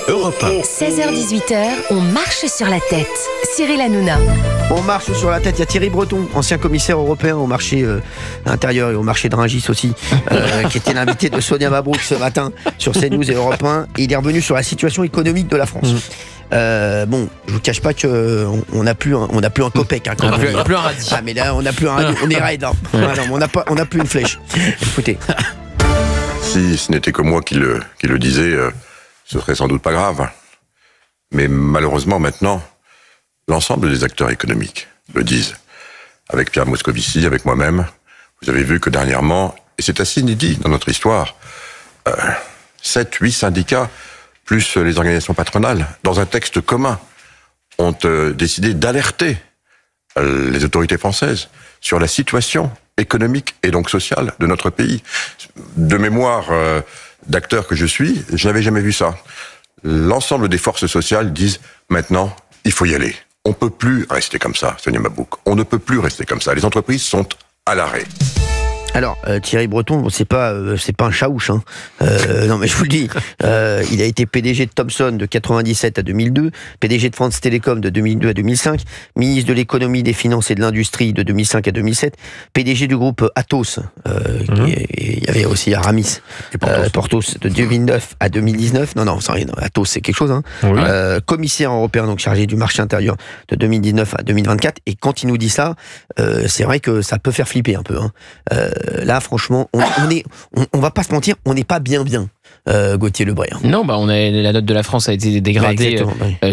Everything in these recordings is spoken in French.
Europe 1. 16h-18h, on marche sur la tête. Cyril Hanouna. On marche sur la tête. Il y a Thierry Breton, ancien commissaire européen au marché intérieur et au marché de Rungis aussi, qui était l'invité de Sonia Mabrouk ce matin sur CNews et Europe 1. Et il est revenu sur la situation économique de la France. Bon, je vous cache pas que on n'a plus un copec. On n'a plus un radis. Ah mais là, on n'a plus un radis. On est raide. Hein. Ah, non, on n'a plus une flèche. Écoutez. Si ce n'était que moi qui le disais, ce serait sans doute pas grave. Mais malheureusement, maintenant, l'ensemble des acteurs économiques le disent. Avec Pierre Moscovici, avec moi-même, vous avez vu que dernièrement, et c'est assez inédit dans notre histoire, 7-8 syndicats, plus les organisations patronales, dans un texte commun, ont décidé d'alerter les autorités françaises sur la situation économique et donc sociale de notre pays. De mémoire d'acteur que je suis, je n'avais jamais vu ça. L'ensemble des forces sociales disent maintenant, il faut y aller. On ne peut plus rester comme ça, Sonia Mabrouk. On ne peut plus rester comme ça. Les entreprises sont à l'arrêt. Alors, Thierry Breton, bon, c'est pas un chaouche, hein. Non, mais je vous le dis, il a été PDG de Thomson de 97 à 2002, PDG de France Télécom de 2002 à 2005, ministre de l'économie, des finances et de l'industrie de 2005 à 2007, PDG du groupe Atos, il y avait aussi Aramis, Porthos de 2009 à 2019. Non, Atos c'est quelque chose, hein. Oui. Commissaire européen, donc chargé du marché intérieur de 2019 à 2024. Et quand il nous dit ça, c'est vrai que ça peut faire flipper un peu, hein. Là, franchement, on va pas se mentir, on n'est pas bien. Gauthier Lebray. Non, la note de la France a été dégradée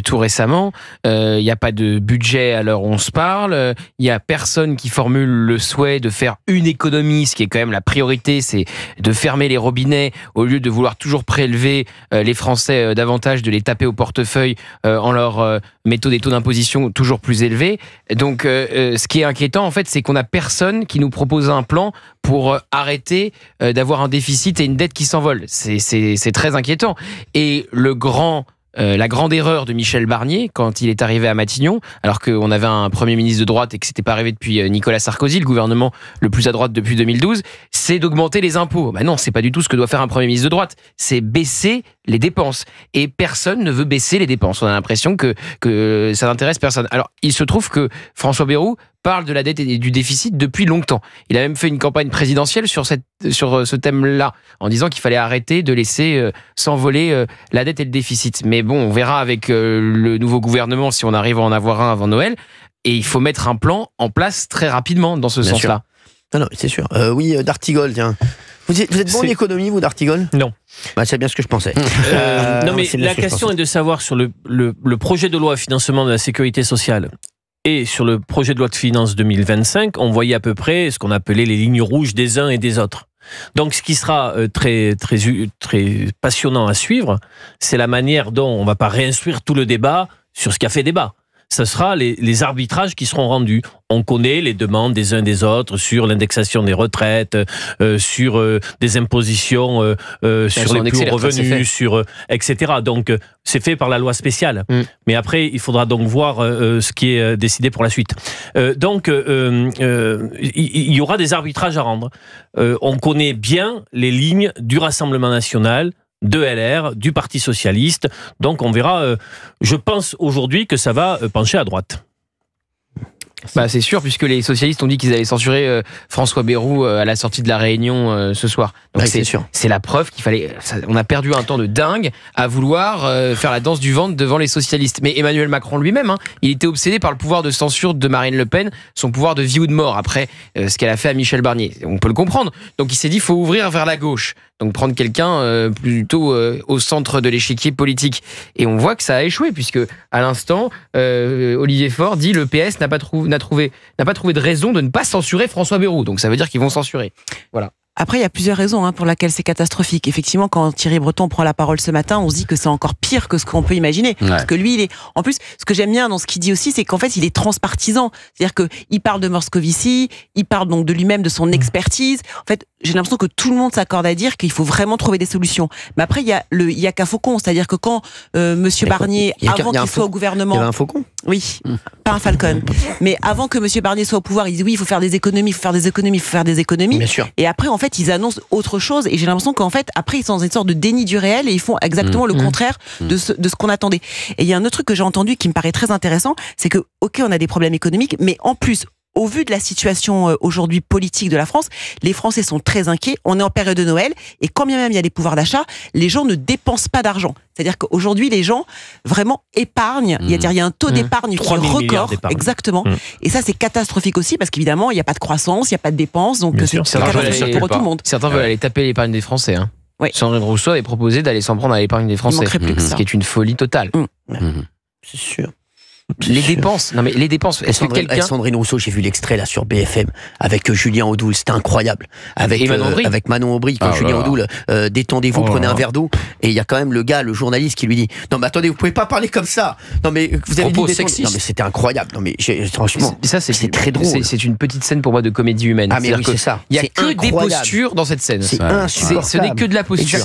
tout récemment. Il n'y a pas de budget à l'heure où on se parle. Il n'y a personne qui formule le souhait de faire une économie, ce qui est quand même la priorité, c'est de fermer les robinets au lieu de vouloir toujours prélever les Français davantage, de les taper au portefeuille en leur mettant des taux d'imposition toujours plus élevés. Donc, ce qui est inquiétant, en fait, c'est qu'on n'a personne qui nous propose un plan pour arrêter d'avoir un déficit et une dette qui s'envole. C'est très inquiétant. Et la grande erreur de Michel Barnier, quand il est arrivé à Matignon, alors qu'on avait un Premier ministre de droite et que c'était pas arrivé depuis Nicolas Sarkozy, le gouvernement le plus à droite depuis 2012, c'est d'augmenter les impôts. Non, c'est pas du tout ce que doit faire un Premier ministre de droite. C'est baisser les dépenses. Et personne ne veut baisser les dépenses. On a l'impression que ça n'intéresse personne. Alors, il se trouve que François Bayrou parle de la dette et du déficit depuis longtemps. Il a même fait une campagne présidentielle sur ce thème-là, en disant qu'il fallait arrêter de laisser s'envoler la dette et le déficit. Mais bon, on verra avec le nouveau gouvernement si on arrive à en avoir un avant Noël. Et il faut mettre un plan en place très rapidement dans ce sens-là. Non, c'est sûr. Oui, D'Artigol, tiens. Vous êtes bon en économie, vous, D'Artigol ? Non. C'est bien ce que je pensais. Non, mais la question est de savoir sur le projet de loi de financement de la sécurité sociale et sur le projet de loi de finances 2025, on voyait à peu près ce qu'on appelait les lignes rouges des uns et des autres. Donc, ce qui sera très, très, très passionnant à suivre, c'est la manière dont on ne va pas réinstruire tout le débat sur ce qui a fait débat. Ce sera les arbitrages qui seront rendus. On connaît les demandes des uns des autres sur l'indexation des retraites, sur des impositions sur les plus hauts revenus, etc. Donc, c'est fait par la loi spéciale. Mais après, il faudra donc voir ce qui est décidé pour la suite. Donc, il y aura des arbitrages à rendre. On connaît bien les lignes du Rassemblement national, de LR, du Parti socialiste. Donc on verra, je pense aujourd'hui que ça va pencher à droite. C'est sûr, puisque les socialistes ont dit qu'ils allaient censurer François Bayrou à la sortie de la Réunion ce soir. Donc c'est sûr. C'est la preuve qu'il fallait... on a perdu un temps de dingue à vouloir faire la danse du ventre devant les socialistes. Mais Emmanuel Macron lui-même, il était obsédé par le pouvoir de censure de Marine Le Pen, son pouvoir de vie ou de mort après ce qu'elle a fait à Michel Barnier. On peut le comprendre. Donc il s'est dit, il faut ouvrir vers la gauche. Donc prendre quelqu'un plutôt au centre de l'échiquier politique. Et on voit que ça a échoué, puisque à l'instant, Olivier Faure dit le PS n'a pas trouvé de raison de ne pas censurer François Bayrou. Donc ça veut dire qu'ils vont censurer. Voilà. Après, il y a plusieurs raisons pour lesquelles c'est catastrophique. Effectivement, quand Thierry Breton prend la parole ce matin, on se dit que c'est encore pire que ce qu'on peut imaginer. Ouais. Parce que lui, il est... En plus, ce que j'aime bien dans ce qu'il dit aussi, c'est qu'en fait, il est transpartisan. C'est-à-dire qu'il parle de Moscovici, il parle donc de lui-même, de son expertise. En fait, j'ai l'impression que tout le monde s'accorde à dire qu'il faut vraiment trouver des solutions. Mais après, il y a qu'un faucon. C'est-à-dire que quand Monsieur Barnier, avant qu'il soit au gouvernement... Il y avait un faucon. Oui, pas un Falcon. Mais avant que M. Barnier soit au pouvoir, il dit oui, il faut faire des économies, il faut faire des économies, il faut faire des économies. Bien sûr. Et après, en fait, ils annoncent autre chose. Et j'ai l'impression qu'en fait, après, ils sont dans une sorte de déni du réel et ils font exactement le contraire de ce qu'on attendait. Et il y a un autre truc que j'ai entendu qui me paraît très intéressant, c'est que, ok, on a des problèmes économiques, mais en plus, au vu de la situation aujourd'hui politique de la France, les Français sont très inquiets. On est en période de Noël et quand bien même il y a des pouvoirs d'achat, les gens ne dépensent pas d'argent. C'est-à-dire qu'aujourd'hui, les gens vraiment épargnent. Il y a un taux d'épargne qui est record. Exactement. Et ça, c'est catastrophique aussi parce qu'évidemment, il n'y a pas de croissance, il n'y a pas de dépenses. Donc, c'est catastrophique pour tout le monde. Certains veulent aller taper l'épargne des Français. Hein. Oui. Sandrine Rousseau avait proposé d'aller s'en prendre à l'épargne des Français. Ce qui est une folie totale. C'est sûr. Les dépenses, non mais les dépenses. Est-ce que quelqu'un... Sandrine Rousseau, j'ai vu l'extrait là sur BFM avec Julien Audoul, c'était incroyable. Avec Manon Aubry, quand Julien Audoul, détendez-vous, prenez un verre d'eau. Et il y a quand même le gars, le journaliste, qui lui dit non mais attendez, vous pouvez pas parler comme ça. Non mais vous avez dit sexiste. Non mais c'était incroyable. Non mais franchement, ça c'est très drôle. C'est une petite scène pour moi de comédie humaine. Ah mais oui, c'est ça. Il y a que des postures dans cette scène. C'est insupportable. Ce n'est que de la posture.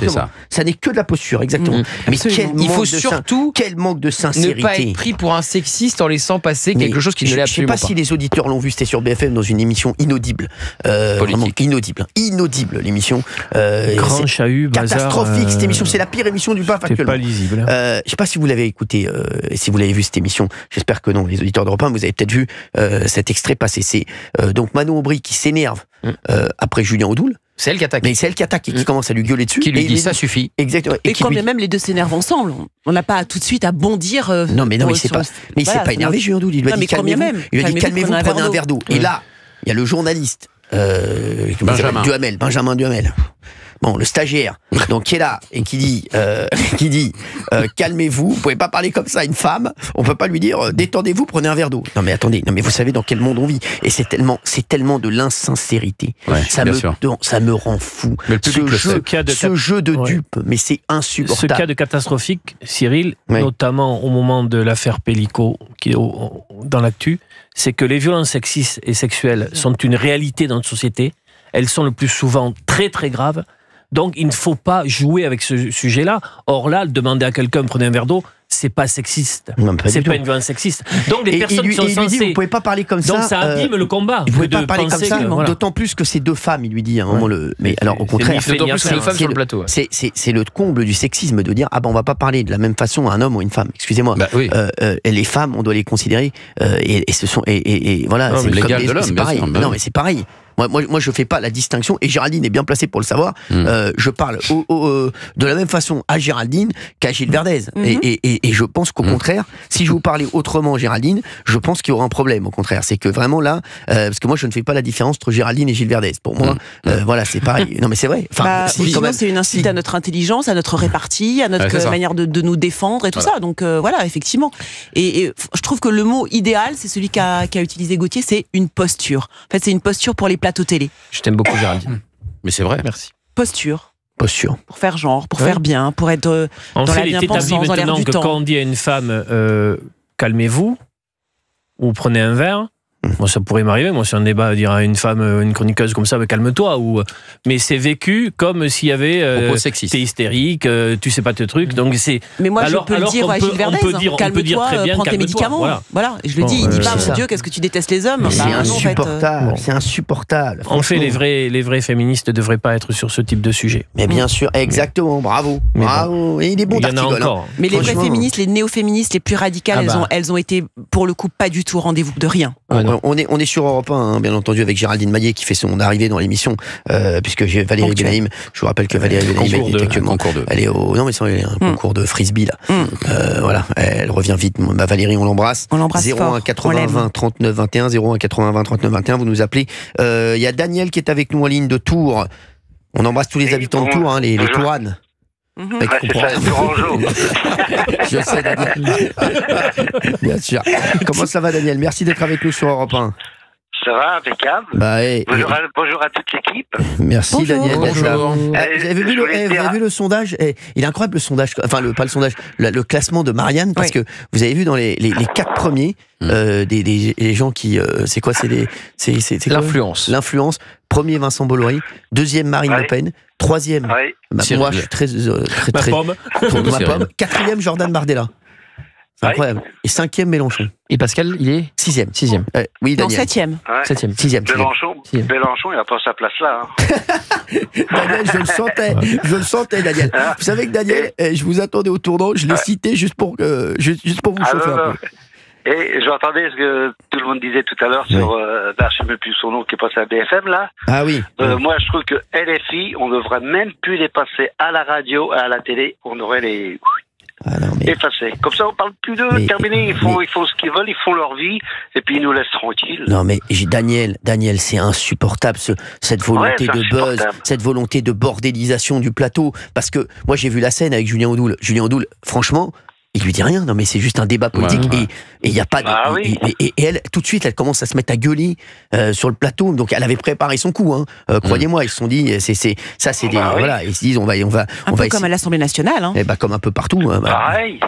Ça n'est que de la posture, exactement. Mais il faut surtout quel manque de sincérité. Ne pas être pris pour un sexiste en laissant passer quelque chose qui ne l'est absolument pas. Je ne sais pas si les auditeurs l'ont vu, c'était sur BFM dans une émission inaudible. Vraiment inaudible l'émission. Grand chahut, catastrophique cette émission, c'est la pire émission du PAF actuellement. C'est pas lisible. Je ne sais pas si vous l'avez écouté, et si vous l'avez vu cette émission, j'espère que non, les auditeurs d'Europe 1, vous avez peut-être vu cet extrait passer. C'est donc Manon Aubry qui s'énerve après Julien Audoul. C'est elle qui attaque. Mais c'est elle qui attaque et qui commence à lui gueuler dessus. Qui lui dit ça suffit. Exactement. Et quand même les deux s'énervent ensemble, on n'a pas tout de suite à bondir. Non, mais il s'est pas énervé, Julien Audoul. Il lui a dit calmez-vous, prenez un verre d'eau. Et là, il y a le journaliste Benjamin Duhamel. Bon, le stagiaire, donc qui est là et qui dit calmez-vous, vous pouvez pas parler comme ça à une femme, on peut pas lui dire détendez-vous, prenez un verre d'eau. Non mais attendez, vous savez dans quel monde on vit et c'est tellement de l'insincérité. Ça me rend fou. Ce jeu de dupe, mais c'est insupportable. Ce cas de catastrophique, Cyril, notamment au moment de l'affaire Pellico qui est dans l'actu, c'est que les violences sexistes et sexuelles sont une réalité dans notre société. Elles sont le plus souvent très très graves. Donc, il ne faut pas jouer avec ce sujet-là. Or là, demander à quelqu'un prenez un verre d'eau, c'est pas sexiste. C'est pas une violence sexiste. Donc, les personnes qui sont censées... Il dit, vous pouvez pas parler comme ça. Donc, ça abîme le combat. Vous pouvez pas parler comme ça, d'autant plus que c'est deux femmes, il lui dit à un moment. Mais alors, au contraire, c'est deux femmes sur le plateau. C'est le comble du sexisme de dire on va pas parler de la même façon à un homme ou à une femme. Excusez-moi. Les femmes, on doit les considérer et ce sont voilà. C'est l'égal de l'homme. C'est pareil. Non, mais c'est pareil. Moi, je fais pas la distinction, et Géraldine est bien placée pour le savoir. Je parle de la même façon à Géraldine qu'à Gilles Verdez. Et je pense qu'au contraire, si je vous parlais autrement, Géraldine, je pense qu'il y aura un problème. Au contraire, c'est que vraiment là, parce que moi, je ne fais pas la différence entre Géraldine et Gilles Verdez. Pour moi, voilà, c'est pareil. Non, mais c'est vrai. Enfin, sinon, c'est une insulte à notre intelligence, à notre répartie, à notre manière de nous défendre et tout ça. Donc voilà, effectivement. Et je trouve que le mot idéal, c'est celui qu'a utilisé Gauthier, c'est une posture. En fait, c'est une posture pour les plateaux télé. Je t'aime beaucoup, Géraldine. Mais c'est vrai. Merci. Posture. Pour faire genre, pour faire bien, pour être dans la bien-pensance, dans l'air du temps. Quand on dit à une femme calmez-vous ou prenez un verre, moi ça pourrait m'arriver, moi c'est un débat à dire à une femme, une chroniqueuse comme ça, calme-toi, mais c'est vécu comme s'il y avait t'es hystérique, tu sais pas tes trucs, donc c'est... Mais moi je peux le dire à Gilles Verdez, calme-toi, prends tes médicaments, voilà. Et je le dis, il dit pas mon Dieu qu'est-ce que tu détestes les hommes. C'est insupportable, c'est insupportable. En fait, les vrais féministes ne devraient pas être sur ce type de sujet. Mais bien sûr, exactement, bravo. Et il est bon d'article. Mais les vrais féministes, les néo-féministes les plus radicales, elles ont été pour le coup pas du tout au rendez-vous de rien. On est sur Europe 1, bien entendu, avec Géraldine Maillet qui fait son arrivée dans l'émission, puisque j'ai Valérie Benaïm. Je vous rappelle que Valérie Benaïm est actuellement. Elle est au. Non, mais c'est vrai, un concours de frisbee là. Voilà, elle revient vite. Valérie, on l'embrasse. 01 80 20 39 21, 01 80 20 39 21. Vous nous appelez. Il y a Daniel qui est avec nous en ligne de Tours. On embrasse tous les habitants de Tours, les Touranes. C'est ça, Tourangeau. Je sais, Daniel. Bien sûr. Comment ça va, Daniel? Merci d'être avec nous sur Europe 1. Ça va, impeccable. Bonjour à toute l'équipe. Merci, bonjour. Daniel. Bonjour. Vous avez vu le sondage? Il est incroyable le sondage. Enfin, pas le sondage, le classement de Marianne, parce que vous avez vu dans les 4 premiers, des gens qui. C'est quoi? C'est l'influence. L'influence. Premier, Vincent Bolloré. Deuxième, Marine Le Pen. Troisième, moi je suis très ma pomme. Quatrième, Jordan Bardella. C'est incroyable. Et 5e, Mélenchon. Et Pascal, il est 6e. Oui, Daniel. Non, 7e. 7e. 6e. Mélenchon, il n'a pas sa place là. Daniel, je le sentais, Daniel. Vous savez que Daniel, je vous attendais au tournant, je l'ai cité juste pour vous chauffer un peu. Et j'entendais ce que tout le monde disait tout à l'heure sur, je ne sais même plus son nom, qui est passé à BFM là. Ah oui. Moi, je trouve que LFI, on ne devrait même plus les passer à la radio, à la télé. On aurait les effacés. Comme ça, on parle plus d'eux. Terminé. Ils font ce qu'ils veulent, ils font leur vie, et puis ils nous laissent tranquilles. Non, mais Daniel, c'est insupportable cette volonté de buzz, cette volonté de bordélisation du plateau. Parce que moi, j'ai vu la scène avec Julien Audoul. Julien Audoul, franchement. Il lui dit rien, non mais c'est juste un débat politique et il y a pas de et elle tout de suite elle commence à se mettre à gueuler sur le plateau, donc elle avait préparé son coup croyez-moi, ils se sont dit c'est voilà, ils se disent on va un peu comme à l'Assemblée nationale comme un peu partout pareil.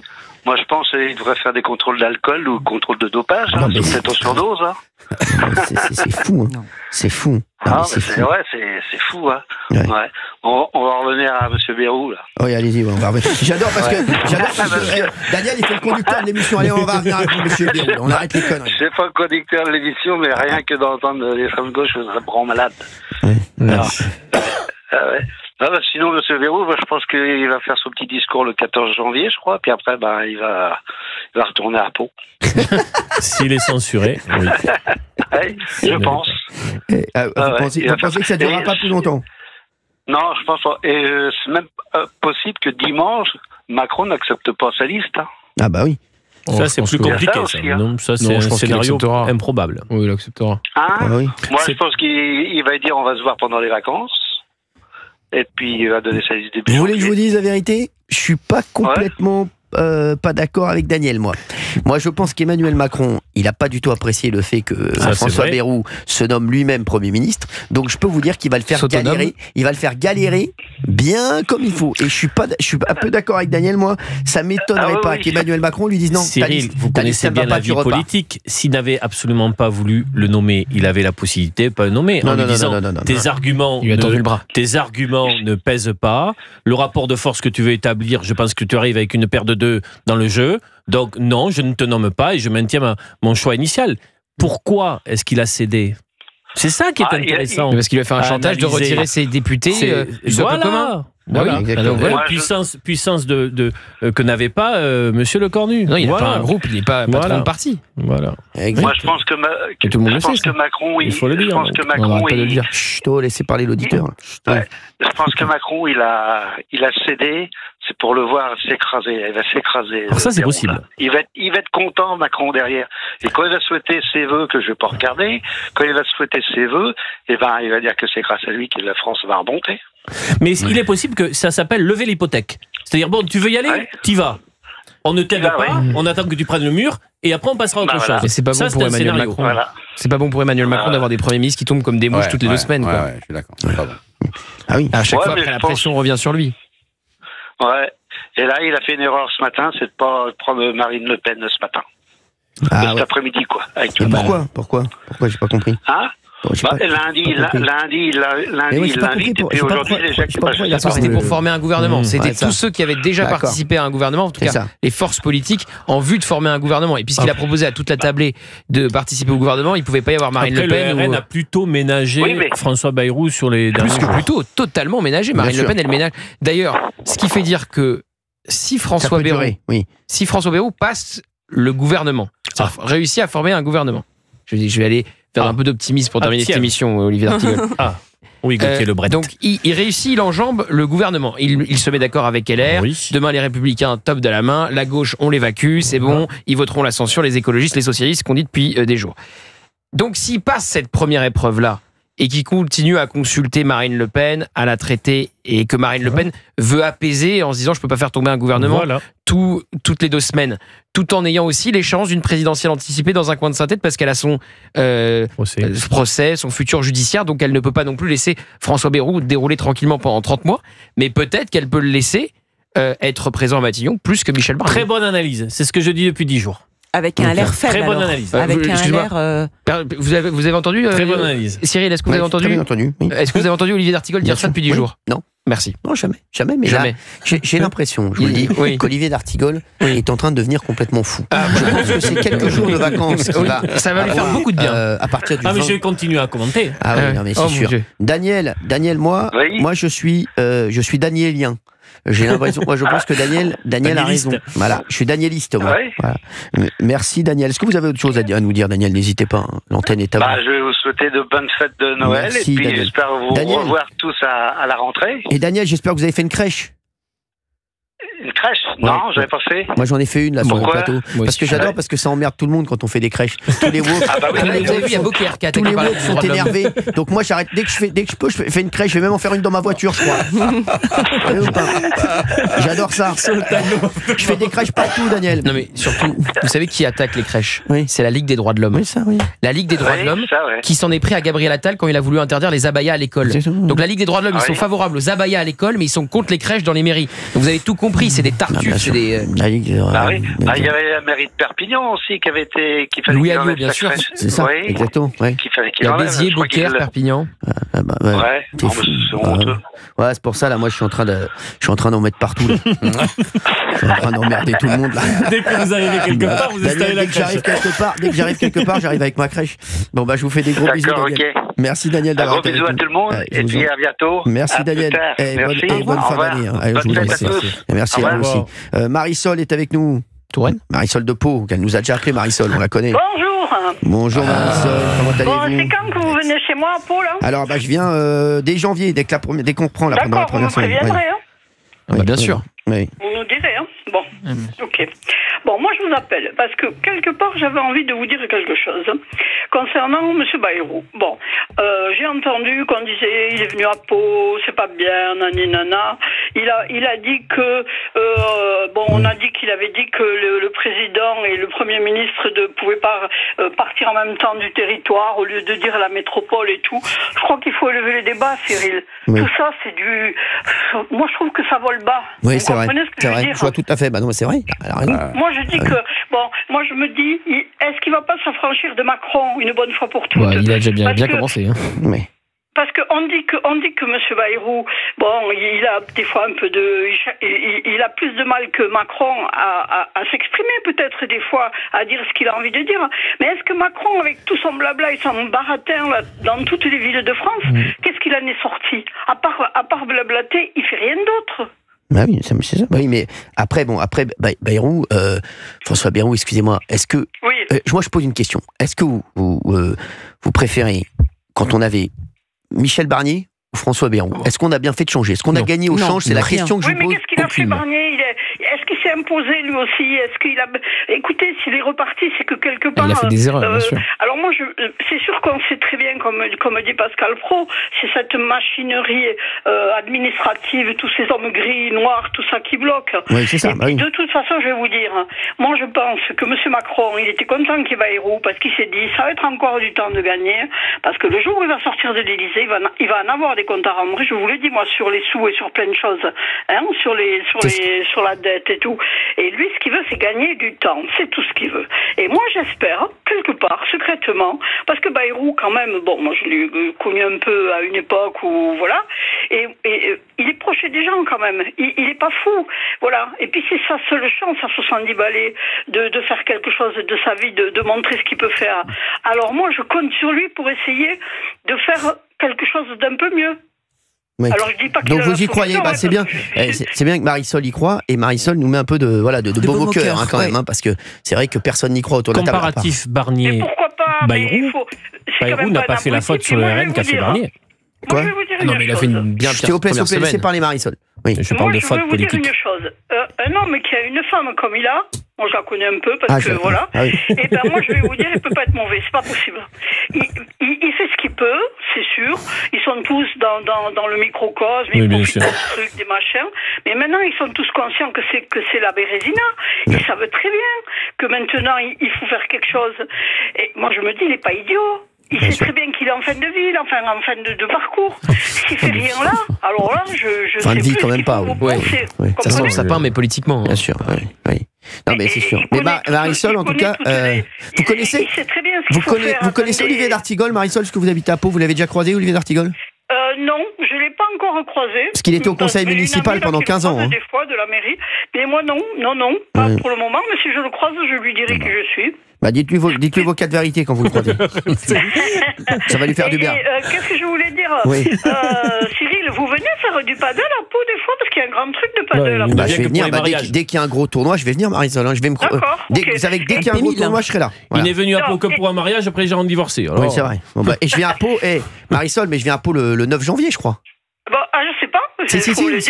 Moi, je pense qu'il devrait faire des contrôles d'alcool ou contrôle de dopage, peut-être en surdose. C'est fou, c'est fou. C'est fou. Ouais. On va revenir à M. Bayrou, là. Oui, allez-y, on va revenir. J'adore parce que Daniel, il fait le conducteur de l'émission. Allez, on va revenir avec M. Bayrou. On arrête les conneries. Je ne suis pas le conducteur de l'émission, mais rien que d'entendre l'extrême gauche, je me rend malade. Sinon, M. Bayrou, je pense qu'il va faire son petit discours le 14 janvier, je crois, puis après, il va retourner à Pau. S'il est censuré, oui. Je pense. Vous pensez que ça ne durera pas plus longtemps? Non, je pense pas. Et c'est même possible que dimanche, Macron n'accepte pas sa liste. Ah bah oui. Ça, c'est plus compliqué. Ça, c'est un scénario improbable. Oui, il acceptera. Moi, je pense qu'il va dire on va se voir pendant les vacances. Et puis, il va donner sa liste des. Vous voulez que je vous dise la vérité? Je suis pas complètement pas d'accord avec Daniel, moi. Moi, je pense qu'Emmanuel Macron, il n'a pas du tout apprécié le fait que François Bayrou se nomme lui-même Premier ministre. Donc, je peux vous dire qu'il va le faire galérer. Il va le faire galérer bien comme il faut. Et je suis un peu d'accord avec Daniel, moi. Ça m'étonnerait pas qu'Emmanuel Macron lui dise non. Cyril, vous connaissez bien la vie politique. S'il n'avait absolument pas voulu le nommer, il avait la possibilité de pas le nommer. En lui disant tes arguments ne pèsent pas. Le rapport de force que tu veux établir, je pense que tu arrives avec une paire de deux dans le jeu. Donc non, je ne te nomme pas et je maintiens mon choix initial. Pourquoi est-ce qu'il a cédé? C'est ça qui est intéressant. Parce qu'il a fait un chantage de retirer ses députés du socle commun. Voilà. Puissance que n'avait pas Monsieur Lecornu. Non, il n'a pas un groupe, il n'est pas patron de parti. Moi, je pense que Macron, il faut le dire. Chut, laissez parler l'auditeur. Je pense que Macron, il a cédé. C'est pour le voir s'écraser. Il va s'écraser. Alors ça, c'est possible. Il va être content, Macron, derrière. Et quand il va souhaiter ses vœux, que je ne vais pas regarder, quand il va souhaiter ses vœux, il va dire que c'est grâce à lui que la France va remonter. Mais il est possible que ça s'appelle lever l'hypothèque. C'est-à-dire, tu veux y aller, t'y vas. On ne t'aide pas, on attend que tu prennes le mur, et après on passera à autre chose. Mais c'est pas bon pour Emmanuel Macron. C'est pas bon pour Emmanuel Macron d'avoir des premiers ministres qui tombent comme des mouches toutes les 2 semaines. Je suis d'accord. C'est pas bon. Ah oui. À chaque fois, après, la pression revient sur lui. Ouais. Et là, il a fait une erreur ce matin, c'est de pas prendre Marine Le Pen ce matin. Cet après-midi, quoi. Pourquoi j'ai pas compris. Lundi, il l'invite, et puis aujourd'hui, déjà qu'il passe. Parce que c'était pour former un gouvernement. C'était tous ceux qui avaient déjà participé à un gouvernement, en tout cas les forces politiques, en vue de former un gouvernement. Et puisqu'il a proposé à toute la tablée de participer au gouvernement, il ne pouvait pas y avoir Marine Le Pen. Le RN a plutôt ménagé François Bayrou sur les derniers jours. Plutôt, totalement ménagé. Marine Le Pen, elle ménage. D'ailleurs, ce qui fait dire que si François Bayrou passe le gouvernement, réussit à former un gouvernement, je vais aller faire un peu d'optimisme pour terminer cette émission, Olivier D'Artigol. Oui, Gauthier Lebret. Donc, il réussit, il enjambe le gouvernement. Il se met d'accord avec LR. Oui. Demain, les Républicains, top de la main. La gauche, on l'évacue, c'est bon. Ils voteront la censure, les écologistes, les socialistes, qu'on dit depuis des jours. Donc, s'il passe cette première épreuve-là, et qui continue à consulter Marine Le Pen, à la traiter, et que Marine Le Pen veut apaiser en se disant je peux pas faire tomber un gouvernement toutes les 2 semaines, tout en ayant aussi les chances d'une présidentielle anticipée dans un coin de sa tête parce qu'elle a son procès, son futur judiciaire, donc elle ne peut pas non plus laisser François Bayrou dérouler tranquillement pendant 30 mois, mais peut-être qu'elle peut le laisser être présent à Matignon plus que Michel Barnier. Très bonne analyse, c'est ce que je dis depuis 10 jours. Avec un l'air faible. Très bonne analyse. Avec un l'air. Vous avez entendu Très bonne analyse. Cyril, est-ce que vous avez entendu? Très bien entendu. Oui. Est-ce que vous avez entendu Olivier d'Artigol dire ça depuis 10 jours? Non. Merci. Non, jamais. Mais jamais. Là, j'ai l'impression, je vous le dis, qu'Olivier d'Artigol est en train de devenir complètement fou. Je pense que c'est quelques jours de vacances qui ça va lui faire beaucoup de bien. À partir du 20... mais je vais continuer à commenter. Ah oui, non, mais c'est sûr. Daniel, moi, je suis daniélien. J'ai l'impression, moi je pense que Daniel a raison. Voilà, je suis danieliste moi. Ouais. Voilà. Merci Daniel. Est-ce que vous avez autre chose à nous dire, Daniel? N'hésitez pas, hein. L'antenne est à vous. Je vais vous souhaiter de bonnes fêtes de Noël. Merci, et puis Daniel. j'espère vous revoir tous à la rentrée. Et Daniel, j'espère que vous avez fait une crèche. Une crèche? Non, j'avais pas fait. Moi j'en ai fait une là sur le plateau. Parce que j'adore, parce que ça emmerde tout le monde quand on fait des crèches. Tous les woks. Vous avez vu, il y a Beaucaire qui a tous les woks sont énervés. Donc moi j'arrête dès que je peux, je fais une crèche. Je vais même en faire une dans ma voiture, je crois. J'adore ça. Je fais des crèches partout, Daniel. Non mais surtout, vous savez qui attaque les crèches? Oui. C'est la Ligue des droits de l'homme. Oui, ça, oui. La Ligue des droits de l'homme qui s'en est pris à Gabriel Attal quand il a voulu interdire les abayas à l'école. Donc la Ligue des droits de l'homme, ils sont favorables aux abayas à l'école, mais ils sont contre les crèches dans les mairies. Donc vous avez tout compris, c'est des tartuffes, c'est des... il y avait la mairie de Perpignan aussi qui fallait Louis Alliot, bien sûr. C'est ça, exactement. Ouais. Il y a Béziers, Beaucaire, Perpignan. C'est honteux. Ouais, c'est pour ça là, moi je suis en train d'en mettre partout là. Je suis en train d'emmerder tout le monde là. Dès que vous arrivez quelque part, vous installez la crèche. Dès que j'arrive quelque part, j'arrive avec ma crèche. Bon je vous fais des gros bisous, Daniel. Merci Daniel d'avoir été avec nous. Gros bisous à tout le monde et puis à bientôt. Merci Daniel. Bonne fin d'année. Bonne fête à tous. Merci à vous aussi. Marisol est avec nous. Touraine, Marisol de Pau, elle nous a déjà appelé, Marisol, on la connaît. Bonjour Marisol, comment allez-vous? C'est quand que vous venez chez moi à Pau là? Alors je viens dès janvier, dès qu'on prend la première semaine. D'accord, vous me préviendrez, hein? Bien sûr. Oui. Vous nous direz, hein? Bon, ok. Bon, moi je vous appelle parce que quelque part j'avais envie de vous dire quelque chose concernant M. Bayrou. Bon, j'ai entendu qu'on disait il est venu à Pau, c'est pas bien, nani nana. Il a dit que on a dit qu'il avait dit que le président et le premier ministre ne pouvaient pas partir en même temps du territoire au lieu de dire la métropole et tout. Je crois qu'il faut élever les débats, Cyril. Oui. Tout ça c'est du. Moi je trouve que ça vole bas. Oui, c'est vrai. C'est vrai. Je vois tout à fait. Bah non, c'est vrai. Moi je dis que moi je me dis, est-ce qu'il va pas s'affranchir de Macron une bonne fois pour toutes? Il a déjà bien commencé. Hein. Oui. Parce qu'on dit que M. Bayrou, il a des fois un peu il a plus de mal que Macron à s'exprimer peut-être des fois, à dire ce qu'il a envie de dire. Mais est-ce que Macron, avec tout son blabla et son baratin là, dans toutes les villes de France, qu'est-ce qu'il en est sorti? À part blablater, il fait rien d'autre. Bah oui, c'est ça. Bah oui, mais après Bayrou, François Bayrou, excusez-moi, est-ce que... Oui. Moi, je pose une question. Est-ce que vous préférez, quand on avait Michel Barnier ou François Bayrou? Est-ce qu'on a bien fait de changer? Est-ce qu'on a gagné au change? C'est la question que je vous pose. Oui, mais qu'est-ce qu'il a fait, Barnier? Est-ce qu'il s'est imposé lui aussi? Est-ce qu'il a... Écoutez, s'il est reparti, c'est que quelque part... Il a fait des erreurs, bien sûr. Alors moi, c'est sûr qu'on sait très bien, comme dit Pascal Praud, c'est cette machinerie administrative, tous ces hommes gris, noirs, tout ça qui bloque. Oui, c'est ça. De toute façon, je vais vous dire, moi je pense que M. Macron, il était content qu'il va à Hérault, parce qu'il s'est dit, ça va être encore du temps de gagner, parce que le jour où il va sortir de l'Élysée, il va en avoir des comptes à rendre. Je vous le dis, moi, sur les sous et sur plein de choses, hein, sur la dette et tout. Et lui, ce qu'il veut, c'est gagner du temps. C'est tout ce qu'il veut. Et moi, j'espère, quelque part, secrètement, parce que Bayrou, quand même, moi, je l'ai connu un peu à une époque où, voilà, et il est proche des gens, quand même. Il est pas fou, voilà. Et puis, c'est sa seule chance, à 70 balais, de faire quelque chose de sa vie, de montrer ce qu'il peut faire. Alors, moi, je compte sur lui pour essayer de faire quelque chose d'un peu mieux. Ouais. Alors, je dis pas que donc vous y croyez, c'est bien. C'est bien que Marisol y croit, et Marisol nous met un peu de baume au cœur, quand même, parce que c'est vrai que personne n'y croit autour de la table. Comparatif Barnier. Mais pourquoi pas? Bayrou n'a pas fait la faute sur le RN qu'a fait Barnier. Quoi? Non, mais il a fait une bien pire première semaine. Laissez parler Marisol. Oui. Je parle de faute politique. Je vais vous dire une chose. Un homme qui a une femme comme il a, moi je la connais un peu parce que voilà. Ah oui. Et ben moi je vais vous dire, il peut pas être mauvais, c'est pas possible. Il fait ce qu'il peut, c'est sûr. Ils sont tous dans le microcosme, ils profitent des trucs, des machins. Mais maintenant ils sont tous conscients que c'est la Bérésina. Ils savent très bien que maintenant il faut faire quelque chose. Et moi je me dis, il est pas idiot. Il sait très bien qu'il est en fin de vie, en fin de parcours. S'il fait rien là, alors là, je fin sais de vie plus quand même pas. Ça sent le sapin, mais politiquement. Bien sûr, oui. Non, mais c'est sûr. Mais Marisol, en tout cas, vous connaissez vous connaissez Olivier d'Artigol, Marisol, est-ce que vous habitez à Pau? Vous l'avez déjà croisé, Olivier d'Artigol? Non, je ne l'ai pas encore croisé. Parce qu'il était au conseil municipal pendant 15 ans. Des fois de la mairie. Mais moi, non, pas pour le moment. Mais si je le croise, je lui dirai qui je suis. Bah, dites-lui vos 4 vérités quand vous le croisez. Ça va lui faire du bien. Qu'est-ce que je voulais dire? Cyril, vous venez faire du paddle à Pau des fois? Parce qu'il y a un grand truc de paddle à Pau. Je vais venir, dès qu'il y a un gros tournoi, je vais venir, Marisol. Je vais me dès qu'il y a un gros tournoi, je serai là. Voilà. Il est venu à Pau que pour un mariage, après ils ont divorcé. Oui, c'est vrai. Et je viens à Pau, Marisol, mais je viens à Pau le 9 janvier, je crois. Je sais pas.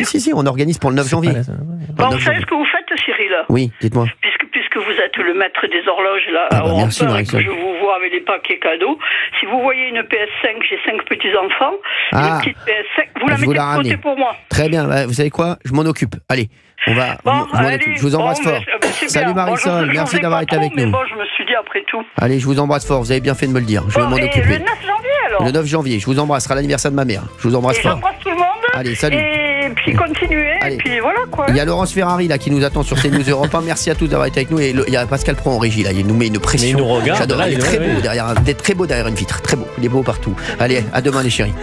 Si, on organise pour le 9 janvier. Vous savez ce que vous faites, Cyril? Oui, dites-moi. Puisque vous êtes le maître des horloges, là, merci, Marisol. je vous vois avec les paquets cadeaux. Si vous voyez une PS5, j'ai 5 petits-enfants, une petite PS5, vous la mettez de côté pour moi. Très bien, vous savez quoi? Je m'en occupe. Allez, je vous embrasse fort. Salut Marisol, merci d'avoir été avec nous. Mais je me suis dit après tout. Allez, je vous embrasse fort, vous avez bien fait de me le dire. Je vais m'en occuper. Le 9 janvier alors? Le 9 janvier, je vous embrasse, ce sera l'anniversaire de ma mère. Je vous embrasse fort. J'embrasse tout le monde. Allez, salut. Et puis continuez, et puis voilà quoi. Il y a Laurence Ferrari là qui nous attend sur CNews Europe 1. Merci à tous d'avoir été avec nous. Et il y a Pascal Pro en régie là, il nous met une pression. Mais il nous regarde. J'adore, il est très beau derrière une vitre, très beau. Il est beau partout. Allez, à demain les chéris.